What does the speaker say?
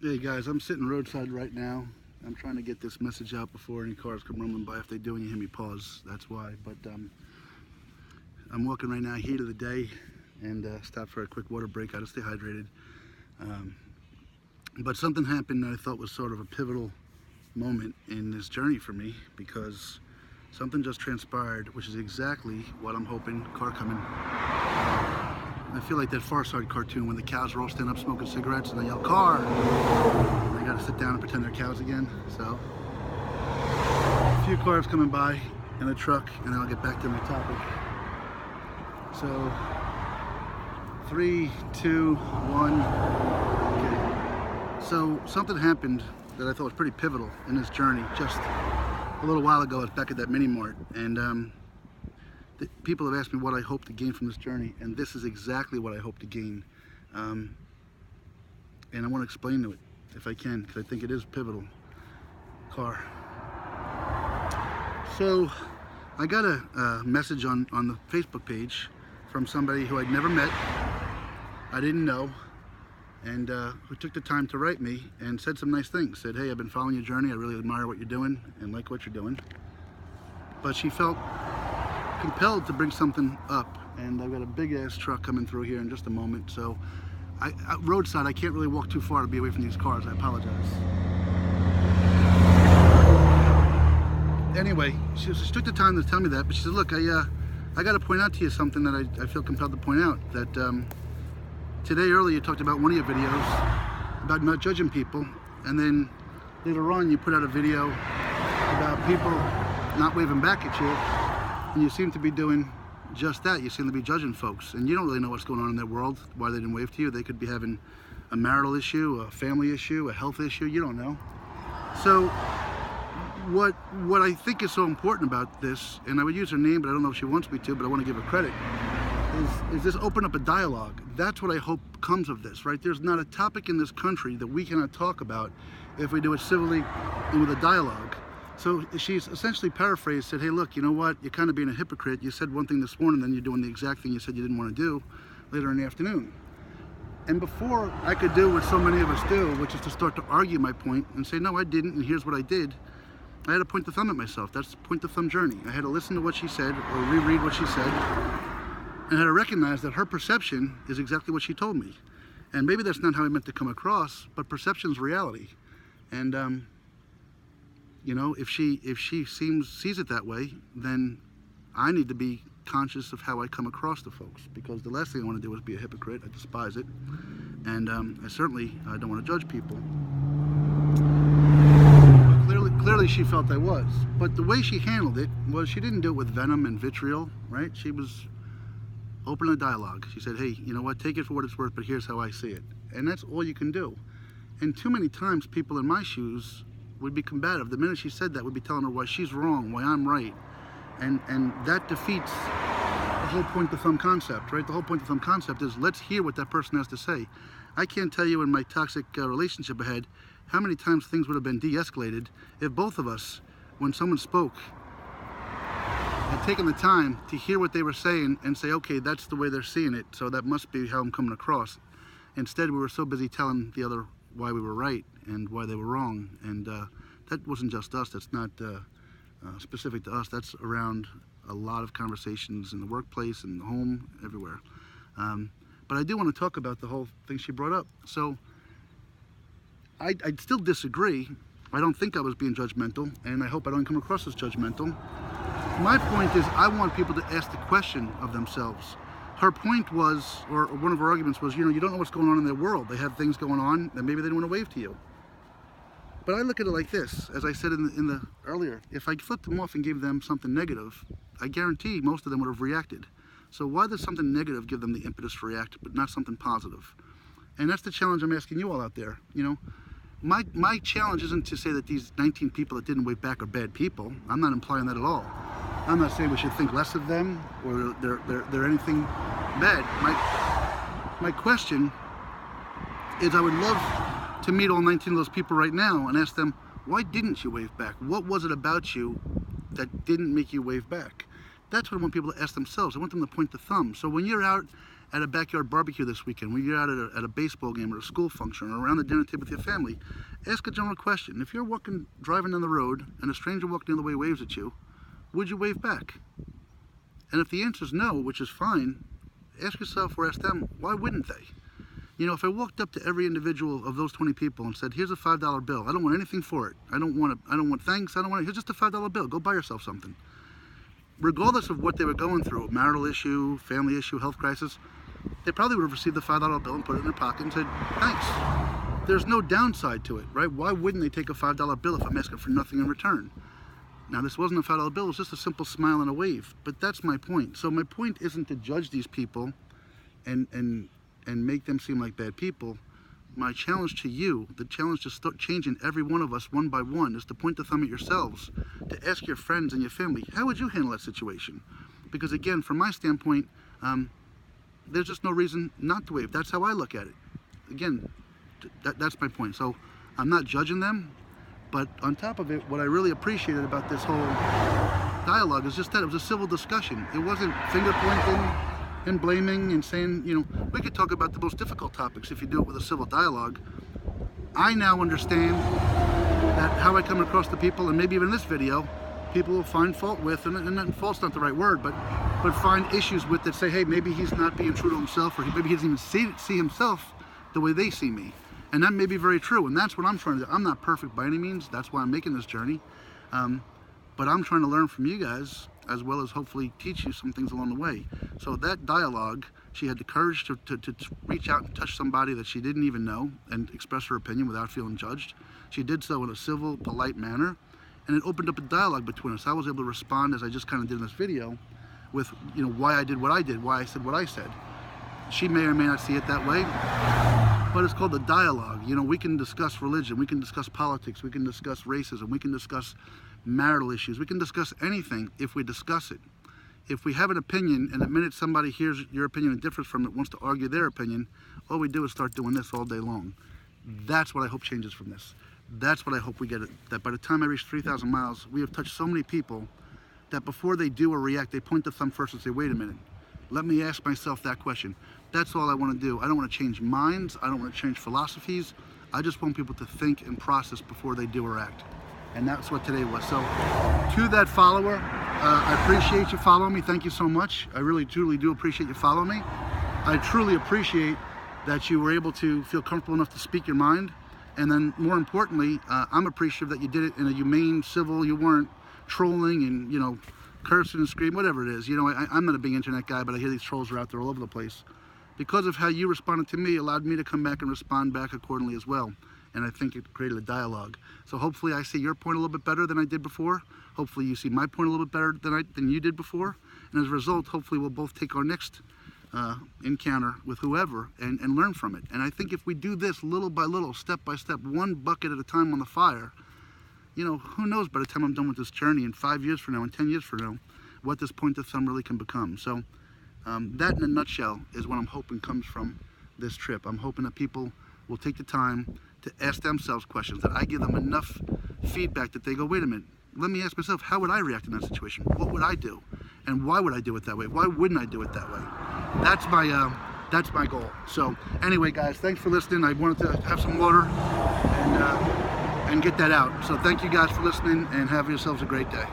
Hey guys, I'm sitting roadside right now. I'm trying to get this message out before any cars come rumbling by. If they do and you hear me pause, that's why. But I'm walking right now, heat of the day, and stop for a quick water break. I to stay hydrated. Um, but something happened that I thought was sort of a pivotal moment in this journey for me, because something just transpired, which is exactly what I'm hoping. Car coming. I feel like that Far Side cartoon when the cows are all standing up smoking cigarettes and they yell, "Car!" And they gotta sit down and pretend they're cows again. So, a few cars coming by in a truck, and then I'll get back to my topic. So, 3, 2, 1. Okay. So, something happened that I thought was pretty pivotal in this journey. Just a little while ago, I was back at that mini mart, and people have asked me what I hope to gain from this journey, and this is exactly what I hope to gain. And I want to explain to it, if I can, because I think it is pivotal. Car. So, I got a message on the Facebook page from somebody who I'd never met, I didn't know, and who took the time to write me and said some nice things. Said, "Hey, I've been following your journey, I really admire what you're doing and like what you're doing." But she felt compelled to bring something up, and I've got a big ass truck coming through here in just a moment, so roadside, I can't really walk too far to be away from these cars. I apologize. Anyway, she took the time to tell me that, but she said, "Look, I got to point out to you something that I feel compelled to point out, that today earlier you talked about one of your videos about not judging people, and then later on you put out a video about people not waving back at you. And you seem to be doing just that. You seem to be judging folks, and you don't really know what's going on in their world, why they didn't wave to you. They could be having a marital issue, a family issue, a health issue. You don't know." So what I think is so important about this, and I would use her name, but I don't know if she wants me to, but I want to give her credit, is this open up a dialogue. That's what I hope comes of this, right? There's not a topic in this country that we cannot talk about if we do it civilly and with a dialogue. So she's essentially paraphrased, said, "Hey, look, you know what? You're kind of being a hypocrite. You said one thing this morning, then you're doing the exact thing you said you didn't want to do later in the afternoon." And before I could do what so many of us do, which is to start to argue my point and say, "No, I didn't, and here's what I did," I had to point the thumb at myself. That's the point the thumb journey. I had to listen to what she said or reread what she said, and I had to recognize that her perception is exactly what she told me. And maybe that's not how I meant to come across, but perception's reality. And you know, if she sees it that way, then I need to be conscious of how I come across to folks, because the last thing I want to do is be a hypocrite. I despise it, and I certainly don't want to judge people. But clearly she felt I was, but the way she handled it was she didn't do it with venom and vitriol, right? She was open to dialogue. She said, "Hey, you know what? Take it for what it's worth, but here's how I see it," and that's all you can do. And too many times, people in my shoes would be combative. The minute she said that, would be telling her why she's wrong, why I'm right. And that defeats the whole point of thumb concept, right? The whole point of thumb concept is, let's hear what that person has to say. I can't tell you in my toxic relationship I had how many times things would have been de-escalated if both of us, when someone spoke, had taken the time to hear what they were saying and say, "Okay, that's the way they're seeing it, so that must be how I'm coming across." Instead, we were so busy telling the other why we were right and why they were wrong, and that wasn't just us. That's not specific to us. That's around a lot of conversations in the workplace, in the home, everywhere. But I do want to talk about the whole thing she brought up. So I'd still disagree. I don't think I was being judgmental, and I hope I don't come across as judgmental. My point is, I want people to ask the question of themselves. Her point was, or one of her arguments was, you know, you don't know what's going on in their world. They have things going on that maybe they don't want to wave to you. But I look at it like this, as I said in the earlier, if I flipped them off and gave them something negative, I guarantee most of them would have reacted. So why does something negative give them the impetus to react, but not something positive? And that's the challenge I'm asking you all out there. You know, my challenge isn't to say that these 19 people that didn't wave back are bad people. I'm not implying that at all. I'm not saying we should think less of them or they're anything bad. My question is, I would love to meet all 19 of those people right now and ask them, why didn't you wave back? What was it about you that didn't make you wave back? That's what I want people to ask themselves. I want them to point the thumb. So when you're out at a backyard barbecue this weekend, when you're out at a baseball game or a school function or around the dinner table with your family, ask a general question. If you're driving down the road and a stranger walking the other way waves at you, would you wave back? And if the answer is no, which is fine, ask yourself or ask them, why wouldn't they? You know, if I walked up to every individual of those 20 people and said, here's a $5 bill, I don't want anything for it. I don't want thanks, here's just a $5 bill, go buy yourself something. Regardless of what they were going through, marital issue, family issue, health crisis, they probably would have received the $5 bill and put it in their pocket and said, thanks. There's no downside to it, right? Why wouldn't they take a $5 bill if I'm asking for nothing in return? Now, this wasn't a $5 bill, it was just a simple smile and a wave. But that's my point. So my point isn't to judge these people and make them seem like bad people. My challenge to you, the challenge to start changing every one of us one by one, is to point the thumb at yourselves, to ask your friends and your family, how would you handle that situation? Because again, from my standpoint, there's just no reason not to wave. That's how I look at it. Again, that's my point. So I'm not judging them, but on top of it, what I really appreciated about this whole dialogue is just that it was a civil discussion. It wasn't finger pointing and blaming and saying, you know, we could talk about the most difficult topics if you do it with a civil dialogue. I now understand that how I come across to people, and maybe even in this video, people will find fault with, and fault's not the right word, but find issues with that, say, hey, maybe he's not being true to himself, or maybe he doesn't even see himself the way they see me. And that may be very true, and that's what I'm trying to do. I'm not perfect by any means, that's why I'm making this journey. But I'm trying to learn from you guys, as well as hopefully teach you some things along the way. So that dialogue, she had the courage to reach out and touch somebody that she didn't even know and express her opinion without feeling judged. She did so in a civil, polite manner, and it opened up a dialogue between us. I was able to respond, as I just kind of did in this video, with, you know, why I did what I did, why I said what I said. She may or may not see it that way, but it's called the dialogue. You know, we can discuss religion, we can discuss politics, we can discuss racism, we can discuss marital issues, we can discuss anything if we discuss it. If we have an opinion, and the minute somebody hears your opinion and differs from it, wants to argue their opinion, all we do is start doing this all day long. That's what I hope changes from this. That's what I hope we get, that by the time I reach 3,000 miles, we have touched so many people that before they do or react, they point the thumb first and say, wait a minute, let me ask myself that question. That's all I want to do. I don't want to change minds, I don't want to change philosophies. I just want people to think and process before they do or act. And that's what today was. So to that follower, I appreciate you following me. Thank you so much. I really, truly do appreciate you following me. I truly appreciate that you were able to feel comfortable enough to speak your mind. And then more importantly, I'm appreciative that you did it in a humane, civil, you weren't trolling and, you know, cursing and screaming, whatever it is. You know, I'm not a big internet guy, but I hear these trolls are out there all over the place. Because of how you responded to me, allowed me to come back and respond back accordingly as well. And I think it created a dialogue. So hopefully I see your point a little bit better than I did before. Hopefully you see my point a little bit better than you did before. And as a result, hopefully we'll both take our next encounter with whoever and learn from it. And I think if we do this little by little, step by step, one bucket at a time on the fire, you know, who knows by the time I'm done with this journey in 5 years from now, in 10 years from now, what this point of thumb really can become. So that in a nutshell is what I'm hoping comes from this trip. I'm hoping that people will take the time to ask themselves questions, that I give them enough feedback that they go, wait a minute, let me ask myself, how would I react in that situation? What would I do? And why would I do it that way? Why wouldn't I do it that way? That's my goal. So anyway, guys, thanks for listening. I wanted to have some water and get that out. So thank you guys for listening, and have yourselves a great day.